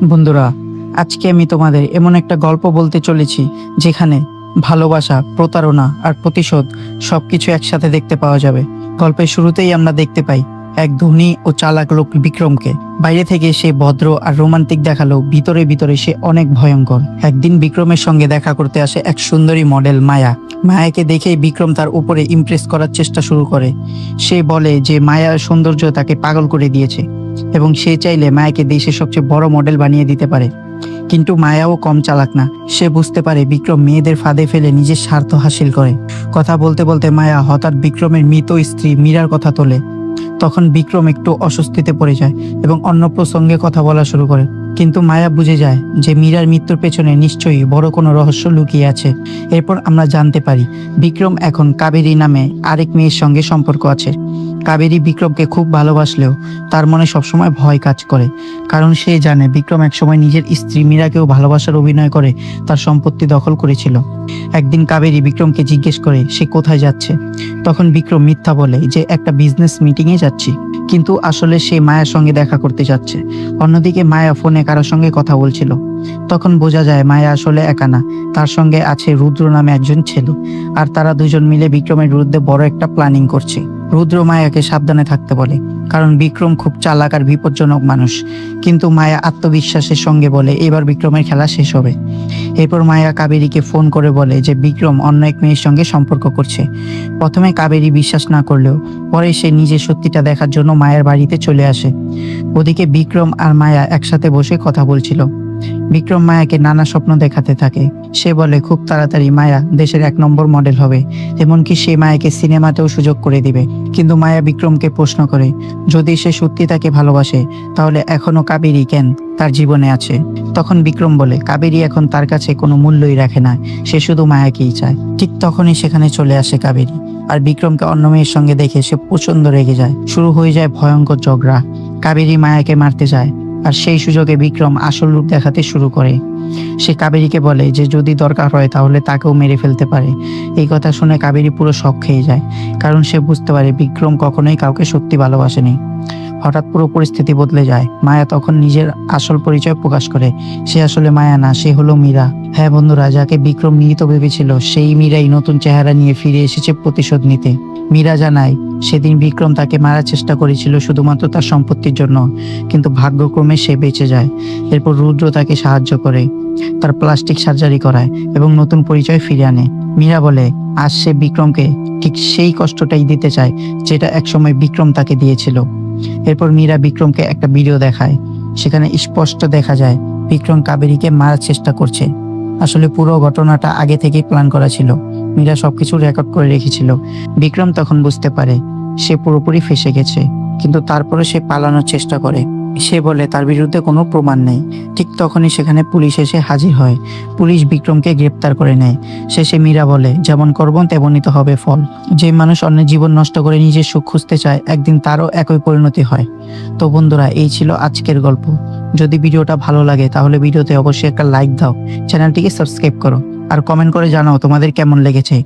বন্ধুরা, আজকে আমি তোমাদের এমন একটা গল্প বলতে চলেছি যেখানে ভালোবাসা, প্রতারণা আর প্রতিশোধ সবকিছু একসাথে দেখতে পাওয়া যাবে। গল্পের শুরুতেই আমরা দেখতে পাই এক ধনী ও চালাক লোক বিক্রমকে। বাইরে থেকে সে ভদ্র আর রোমান্টিক দেখালেও ভিতরে ভিতরে সে অনেক ভয়ঙ্কর। একদিন বিক্রমের সঙ্গে দেখা করতে আসে এক সুন্দরী মডেল মায়া। মায়াকে দেখেই বিক্রম তার উপরে ইমপ্রেস করার চেষ্টা শুরু করে। সে বলে যে মায়ার সৌন্দর্য তাকে পাগল করে দিয়েছে এবং সে চাইলে মায়াকে দেশের সবচেয়ে বড় মডেল বানিয়ে দিতে পারে। কিন্তু মায়াও কম চালাক না। সে বুঝতে পারে বিক্রম মেয়েদের ফাঁদে ফেলে নিজের স্বার্থ হাসিল করে। কথা বলতে বলতে মায়া হঠাৎ বিক্রমের মৃত স্ত্রী মীরার কথা তোলে। তখন বিক্রম একটু অস্বস্তিতে পড়ে যায় এবং অন্য প্রসঙ্গে কথা বলা শুরু করে। কিন্তু মায়া বুঝে যায় যে মীরার মৃত্যুর পেছনে নিশ্চয়ই বড় কোনো রহস্য লুকিয়ে আছে। এরপর আমরা জানতে পারি বিক্রম এখন কাবেরী নামে আরেক মেয়ের সঙ্গে সম্পর্ক আছে। কাবেরী বিক্রমকে খুব ভালোবাসলেও তার মনে সবসময় ভয় কাজ করে, কারণ সে জানে বিক্রম একসময় নিজের স্ত্রী মীরাকেও ভালোবাসার অভিনয় করে তার সম্পত্তি দখল করেছিল। একদিন কাবেরী বিক্রমকে জিজ্ঞেস করে সে কোথায় যাচ্ছে। তখন বিক্রম মিথ্যা বলে যে একটা বিজনেস মিটিংয়ে যাচ্ছি, কিন্তু আসলে সে মায়ার সঙ্গে দেখা করতে যাচ্ছে। অন্যদিকে মায়া ফোনে কারোর সঙ্গে কথা বলছিল। তখন বোঝা যায় মায়া আসলে একা না, তার সঙ্গে আছে রুদ্র নামে একজন ছেলে, আর তারা দুজন মিলে বিক্রমের বিরুদ্ধে বড় একটা প্ল্যানিং করছে। রুদ্র মায়াকে সাবধানে থাকতে বলে, কারণ বিক্রম খুব চালাক আর বিপজ্জনক মানুষ। কিন্তু মায়া আত্মবিশ্বাসের সঙ্গে বলে এবার বিক্রমের খেলা শেষ হবে। এরপর মায়া কাবেরীকে ফোন করে বলে যে বিক্রম অন্য এক মেয়ের সঙ্গে সম্পর্ক করছে। প্রথমে কাবেরী বিশ্বাস না করলেও পরে সে নিজের সত্যিটা দেখার জন্য মায়ের বাড়িতে চলে আসে। ওদিকে বিক্রম আর মায়া একসাথে বসে কথা বলছিল। বিক্রম মায়াকে নানা স্বপ্ন দেখাতে থাকে। সে বলে খুব তাড়াতাড়ি মায়া দেশের 1 নম্বর মডেল হবে, এমনকি সে মায়াকে সিনেমাতেও সুযোগ করে দিবে। কিন্তু মায়া বিক্রমকে প্রশ্ন করে যদি সে সত্যি তাকে ভালোবাসে তাহলে এখনো কাবেরী কেন তার জীবনে আছে। তখন বিক্রম বলে কাবেরী এখন তার কাছে কোনো মূল্যই রাখে না, সে শুধু মায়াকেই চায়। ঠিক তখনই সেখানে চলে আসে কাবেরী, আর বিক্রমকে অন্য মেয়ের সঙ্গে দেখে সে প্রচন্ড রেগে যায়। শুরু হয়ে যায় ভয়ঙ্কর ঝগড়া। কাবেরী মায়াকে মারতে যায়, আর সেই সুযোগে বিক্রম আসল রূপ দেখাতে শুরু করে। সে কাবেরীকে বলে যে যদি দরকার হয় তাহলে তাকেও মেরে ফেলতে পারে। এই কথা শুনে কাবেরী পুরো শক খেয়ে যায়, কারণ সে বুঝতে পারে বিক্রম কখনোই কাউকে সত্যি ভালোবাসেনি। হঠাৎ পুরো পরিস্থিতি বদলে যায়। মায়া তখন নিজের আসল পরিচয় প্রকাশ করে। সে আসলে মায়া না, সে হলো মীরা। হ্যাঁ বন্ধুরা, যাকে বিক্রম মৃত ভেবেছিল সেই মীরাই নতুন চেহারা নিয়ে ফিরে এসেছে প্রতিশোধ নিতে। মীরা জানায় সেদিন বিক্রম তাকে মারার চেষ্টা করেছিল শুধুমাত্র তার সম্পত্তির জন্য, কিন্তু ভাগ্যক্রমে সে বেঁচে যায়। এরপর রুদ্র তাকে সাহায্য করে, তার প্লাস্টিক সার্জারি করায় এবং নতুন পরিচয় ফিরে আনে। মীরা বলে আজ সে বিক্রমকে ঠিক সেই কষ্টটাই দিতে চায় যেটা একসময় বিক্রম তাকে দিয়েছিল। এরপর মীরা বিক্রমকে একটা ভিডিও দেখায়। সেখানে স্পষ্ট দেখা যায় বিক্রম কাবেরীকে মারার চেষ্টা করছে। আসলে পুরো ঘটনাটা আগে থেকেই প্ল্যান করা ছিল। মীরা সবকিছু রেকর্ড করে রেখেছিল। বিক্রম তখন বুঝতে পারে সে পুরোপুরি ফেঁসে গেছে, কিন্তু তারপরে সে পালানোর চেষ্টা করে। সে বলে তার বিরুদ্ধে কোনো প্রমাণ নেই। ঠিক তখনই সেখানে পুলিশ এসে হাজির হয়। পুলিশ বিক্রমকে গ্রেপ্তার করে নেয়। শেষে মীরা বলে যেমন করবেন তেমনই তো হবে ফল। যে মানুষ অন্যের জীবন নষ্ট করে নিজের সুখ খুঁজতে চায় একদিন তারও একই পরিণতি হয়। তো বন্ধুরা, এই ছিল আজকের গল্প। যদি ভিডিওটা ভালো লাগে তাহলে ভিডিওতে অবশ্যই একটা লাইক দাও, চ্যানেলটিকে সাবস্ক্রাইব করো আর কমেন্ট করে জানাও তোমাদের কেমন লেগেছে।